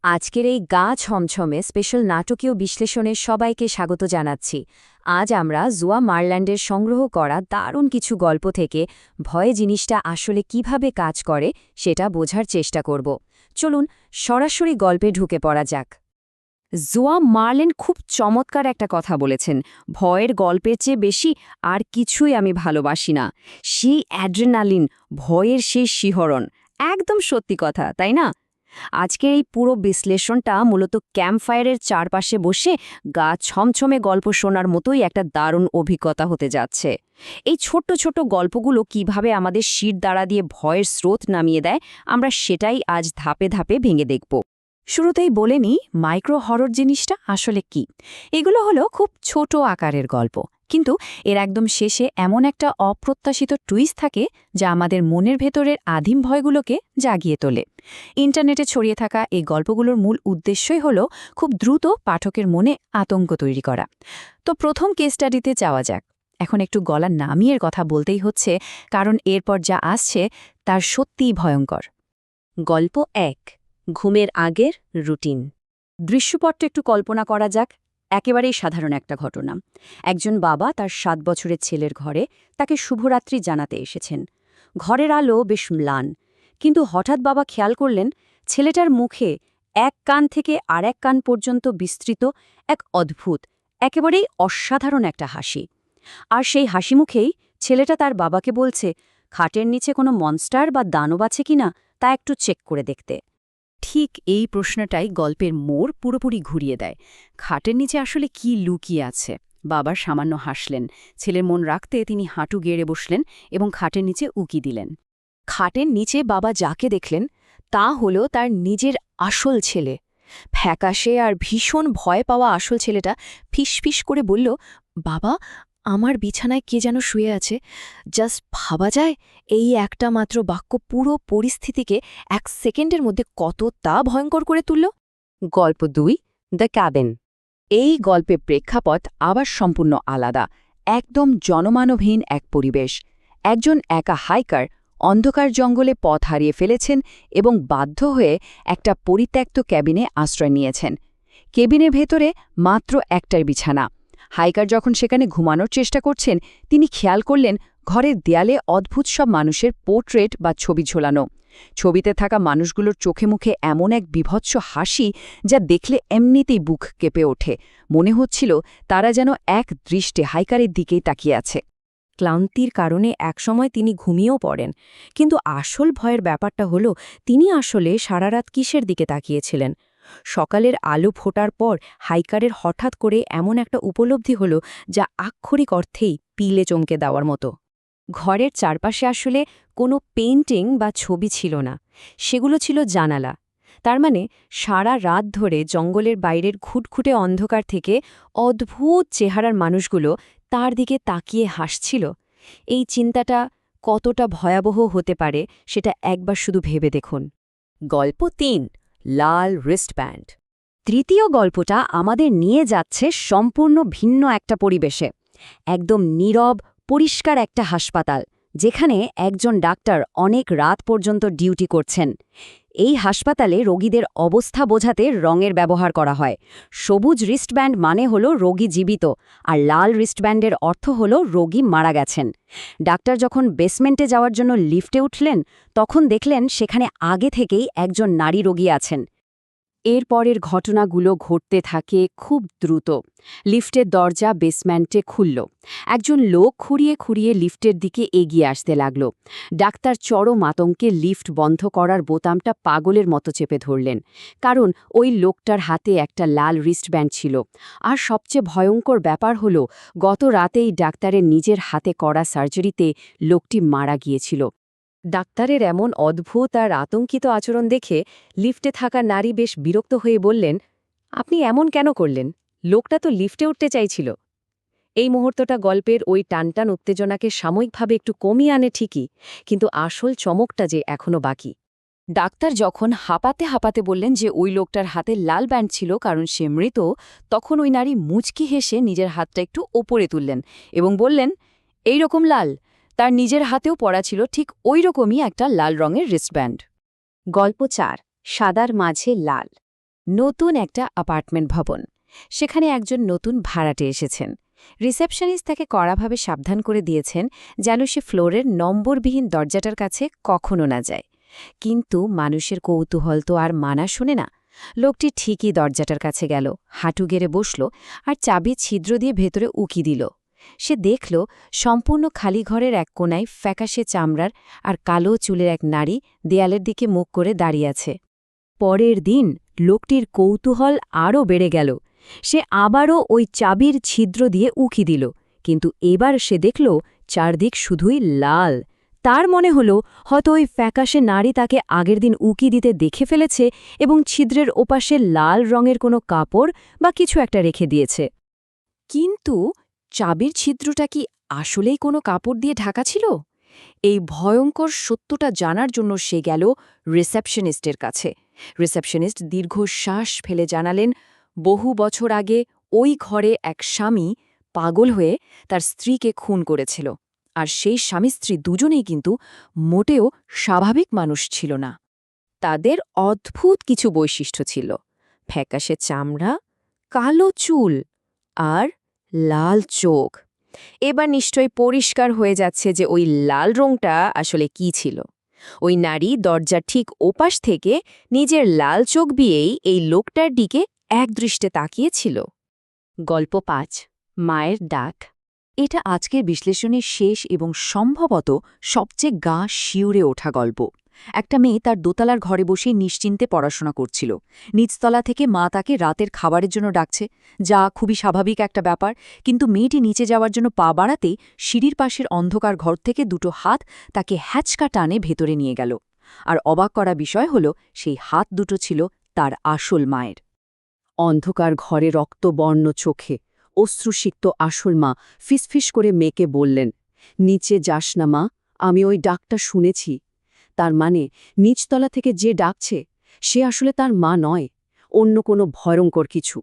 আজকের এই গা ছমছমে স্পেশাল নাটকীয় বিশ্লেষণে সবাইকে স্বাগত জানাচ্ছি। আজ আমরা জুয়া মারল্যান্ডের সংগ্রহ করা দারুণ কিছু গল্প থেকে ভয় জিনিসটা আসলে কিভাবে কাজ করে সেটা বোঝার চেষ্টা করব। চলুন সরাসরি গল্পে ঢুকে পড়া যাক। জুয়া মারল্যান্ড খুব চমৎকার একটা কথা বলেছেন, ভয়ের গল্পের চেয়ে বেশি আর কিছুই আমি ভালোবাসি না। সেই অ্যাড্রেনালিন, ভয়ের সেই শিহরণ, একদম সত্যি কথা, তাই না? আজকের এই পুরো বিশ্লেষণটা মূলত ক্যাম্পফায়ারের চারপাশে বসে গা ছমছমে গল্প শোনার মতোই একটা দারুণ অভিজ্ঞতা হতে যাচ্ছে। এই ছোট্ট ছোট্ট গল্পগুলো কিভাবে আমাদের শির দ্বারা দিয়ে ভয়ের স্রোত নামিয়ে দেয়, আমরা সেটাই আজ ধাপে ধাপে ভেঙে দেখব। শুরুতেই বলে নিই, মাইক্রো হরর জিনিসটা আসলে কি। এগুলো হলো খুব ছোট আকারের গল্প, কিন্তু এর একদম শেষে এমন একটা অপ্রত্যাশিত টুইস্ট থাকে যা আমাদের মনের ভেতরের আদিম ভয়গুলোকে জাগিয়ে তোলে। ইন্টারনেটে ছড়িয়ে থাকা এই গল্পগুলোর মূল উদ্দেশ্যই হলো খুব দ্রুত পাঠকের মনে আতঙ্ক তৈরি করা। তো প্রথম কেস স্টাডিতে যাওয়া যাক। এখন একটু গলা নামিয়ে কথা বলতেই হচ্ছে, কারণ এরপর যা আসছে তার সত্যিই ভয়ঙ্কর। গল্প ১, ঘুমের আগের রুটিন। দৃশ্যপটটা একটু কল্পনা করা যাক। একেবারেই সাধারণ একটা ঘটনা। একজন বাবা তার ৭ বছরের ছেলের ঘরে তাকে শুভরাত্রি জানাতে এসেছেন। ঘরের আলো বেশ ম্লান, কিন্তু হঠাৎ বাবা খেয়াল করলেন ছেলেটার মুখে এক কান থেকে আরেক কান পর্যন্ত বিস্তৃত এক অদ্ভুত, একেবারেই অসাধারণ একটা হাসি। আর সেই হাসি মুখেই ছেলেটা তার বাবাকে বলছে, খাটের নিচে কোনো মনস্টার বা দানব আছে কিনা তা একটু চেক করে দেখতে। ঠিক এই প্রশ্নটাই গল্পের মোড় পুরোপুরি ঘুরিয়ে দেয়। খাটের নিচে আসলে কি লুকিয়ে আছে? বাবা সামান্য হাসলেন। ছেলের মন রাখতে তিনি হাঁটু গেড়ে বসলেন এবং খাটের নিচে উকি দিলেন। খাটের নিচে বাবা যাকে দেখলেন তা হল তার নিজের আসল ছেলে। ফ্যাকাশে আর ভীষণ ভয় পাওয়া আসল ছেলেটা ফিসফিস করে বলল, বাবা, আমার বিছানায় কে যেন শুয়ে আছে। জাস্ট ভাবা যায়, এই একটা মাত্র বাক্য পুরো পরিস্থিতিকে ১ সেকেন্ডের মধ্যে কতটা ভয়ঙ্কর করে তুলল। গল্প ২, দ্য ক্যাবিন। এই গল্পে প্রেক্ষাপট আবার সম্পূর্ণ আলাদা। একদম জনমানবহীন এক পরিবেশ। একজন একা হাইকার অন্ধকার জঙ্গলে পথ হারিয়ে ফেলেছেন এবং বাধ্য হয়ে একটা পরিত্যক্ত ক্যাবিনে আশ্রয় নিয়েছেন। কেবিনের ভেতরে মাত্র একটাই বিছানা। হাইকার যখন সেখানে ঘুমানোর চেষ্টা করছেন, তিনি খেয়াল করলেন ঘরের দেয়ালে অদ্ভুত সব মানুষের পোর্ট্রেট বা ছবি ঝোলানো। ছবিতে থাকা মানুষগুলোর চোখে মুখে এমন এক বিভৎস হাসি যা দেখলে এমনিতেই বুক কেঁপে ওঠে। মনে হচ্ছিল তারা যেন এক দৃষ্টে হাইকারের দিকেই তাকিয়ে আছে। ক্লান্তির কারণে একসময় তিনি ঘুমিয়েও পড়েন, কিন্তু আসল ভয়ের ব্যাপারটা হল তিনি আসলে সারারাত কিসের দিকে তাকিয়েছিলেন। সকালের আলো ফোটার পর হাইকারের হঠাৎ করে এমন একটা উপলব্ধি হল যা আক্ষরিক অর্থেই পিলে চমকে দেওয়ার মতো। ঘরের চারপাশে আসলে কোনো পেইন্টিং বা ছবি ছিল না, সেগুলো ছিল জানালা। তার মানে সারা রাত ধরে জঙ্গলের বাইরের খুটখুটে অন্ধকার থেকে অদ্ভুত চেহারার মানুষগুলো তার দিকে তাকিয়ে হাসছিল। এই চিন্তাটা কতটা ভয়াবহ হতে পারে সেটা একবার শুধু ভেবে দেখুন। গল্প ৩, লাল রিস্টব্যান্ড। তৃতীয় গল্পটা আমাদের নিয়ে যাচ্ছে সম্পূর্ণ ভিন্ন একটা পরিবেশে। একদম নীরব, পরিষ্কার একটা হাসপাতাল, যেখানে একজন ডাক্তার অনেক রাত পর্যন্ত ডিউটি করছেন। এই হাসপাতালে রোগীদের অবস্থা বোঝাতে রঙের ব্যবহার করা হয়। সবুজ রিস্টব্যান্ড মানে হলো রোগী জীবিত, আর লাল রিস্টব্যান্ডের অর্থ হলো রোগী মারা গেছেন। ডাক্তার যখন বেসমেন্টে যাওয়ার জন্য লিফটে উঠলেন, তখন দেখলেন সেখানে আগে থেকেই একজন নারী রোগী আছেন। এরপরের ঘটনাগুলো ঘটতে থাকে খুব দ্রুত। লিফটের দরজা বেসমেন্টে খুলল। একজন লোক খুঁড়িয়ে খুঁড়িয়ে লিফটের দিকে এগিয়ে আসতে লাগল। ডাক্তার চরম আতঙ্কে লিফট বন্ধ করার বোতামটা পাগলের মতো চেপে ধরলেন, কারণ ওই লোকটার হাতে একটা লাল রিস্টব্যান্ড ছিল। আর সবচেয়ে ভয়ঙ্কর ব্যাপার হল, গত রাতেই ডাক্তারের নিজের হাতে করা সার্জারিতে লোকটি মারা গিয়েছিল। ডাক্তারের এমন অদ্ভুত আর আতঙ্কিত আচরণ দেখে লিফটে থাকা নারী বেশ বিরক্ত হয়ে বললেন, আপনি এমন কেন করলেন? লোকটা তো লিফটে উঠতে চাইছিল। এই মুহূর্তটা গল্পের ওই টানটান উত্তেজনাকে সাময়িকভাবে একটু কমিয়ে আনে ঠিকই, কিন্তু আসল চমকটা যে এখনও বাকি। ডাক্তার যখন হাঁপাতে হাঁপাতে বললেন যে ওই লোকটার হাতে লাল ব্যান্ড ছিল কারণ সে মৃত, তখন ওই নারী মুচকি হেসে নিজের হাতটা একটু ওপরে তুললেন এবং বললেন, এই রকম লাল? তার নিজের হাতেও পরা ছিল ঠিক ওই রকমই একটা লাল রঙের রিস্টব্যান্ড। গল্প ৪, সাদার মাঝে লাল। নতুন একটা অ্যাপার্টমেন্ট ভবন। সেখানে একজন নতুন ভাড়াটে এসেছেন। রিসেপশনিস্ট তাকে কড়াভাবে সাবধান করে দিয়েছেন যেন সে ফ্লোরের নম্বরবিহীন দরজাটার কাছে কখনো না যায়। কিন্তু মানুষের কৌতূহল তো আর মানা শোনে না। লোকটি ঠিকই দরজাটার কাছে গেল, হাঁটু গেড়ে বসল আর চাবি ছিদ্র দিয়ে ভেতরে উকি দিল। সে দেখল সম্পূর্ণ খালি ঘরের এক কোণায় ফ্যাকাশে চামড়ার আর কালো চুলের এক নারী দেয়ালের দিকে মুখ করে দাঁড়িয়ে আছে। পরের দিন লোকটির কৌতূহল আরও বেড়ে গেল। সে আবারও ওই চাবির ছিদ্র দিয়ে উকি দিল, কিন্তু এবার সে দেখল চারদিক শুধুই লাল। তার মনে হল হয়তো ওই ফ্যাকাশে নারী তাকে আগের দিন উকি দিতে দেখে ফেলেছে এবং ছিদ্রের ওপাশে লাল রঙের কোনো কাপড় বা কিছু একটা রেখে দিয়েছে। কিন্তু চাবির ছিদ্রটা কি আসলেই কোনো কাপড় দিয়ে ঢাকা ছিল? এই ভয়ঙ্কর সত্যটা জানার জন্য সে গেল রিসেপশনিস্টের কাছে। রিসেপশনিস্ট দীর্ঘশ্বাস ফেলে জানালেন, বহু বছর আগে ওই ঘরে এক স্বামী পাগল হয়ে তার স্ত্রীকে খুন করেছিল, আর সেই স্বামী স্ত্রী দুজনেই কিন্তু মোটেও স্বাভাবিক মানুষ ছিল না। তাদের অদ্ভুত কিছু বৈশিষ্ট্য ছিল: ফ্যাকাশে চামড়া, কালো চুল আর লাল চোখ। এবার নিশ্চয়ই পরিষ্কার হয়ে যাচ্ছে যে ওই লাল রংটা আসলে কি ছিল। ওই নারী দরজার ঠিক ওপাশ থেকে নিজের লাল চোখ দিয়েই এই লোকটার দিকে একদৃষ্টে তাকিয়েছিল। গল্প ৫, মায়ের ডাক। এটা আজকের বিশ্লেষণের শেষ এবং সম্ভবত সবচেয়ে গা শিউরে ওঠা গল্প। একটা মেয়ে তার দোতলার ঘরে বসেই নিশ্চিন্তে পড়াশোনা করছিল। নিচতলা থেকে মা তাকে রাতের খাবারের জন্য ডাকছে, যা খুবই স্বাভাবিক একটা ব্যাপার। কিন্তু মেয়েটি নিচে যাওয়ার জন্য পা বাড়াতেই সিঁড়ির পাশের অন্ধকার ঘর থেকে দুটো হাত তাকে হ্যাচকা টানে ভেতরে নিয়ে গেল। আর অবাক করা বিষয় হল, সেই হাত দুটো ছিল তার আসল মায়ের। অন্ধকার ঘরে রক্তবর্ণ চোখে অশ্রুসিক্ত আসল মা ফিসফিস করে মেয়েকে বললেন, নিচে যাস না মা, আমি ওই ডাকটা শুনেছি। তার মানে নিচতলা থেকে যে ডাকছে সে আসলে তার মা নয়, অন্য কোনো ভয়ঙ্কর কিছু।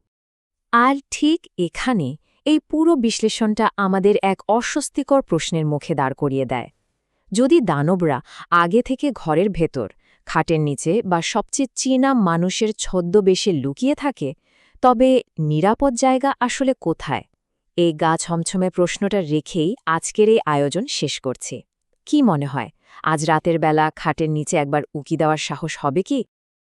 আর ঠিক এখানে এই পুরো বিশ্লেষণটা আমাদের এক অস্বস্তিকর প্রশ্নের মুখে দাঁড় করিয়ে দেয়। যদি দানবরা আগে থেকে ঘরের ভেতর, খাটের নিচে বা সবচেয়ে চেনা মানুষের ছদ্মবেশে লুকিয়ে থাকে, তবে নিরাপদ জায়গা আসলে কোথায়? এই গা ছমছমে প্রশ্নটা রেখেই আজকের এই আয়োজন শেষ করছি। কি মনে হয়, আজ রাতের বেলা খাটের নিচে একবার উকি দেওয়ার সাহস হবে কি?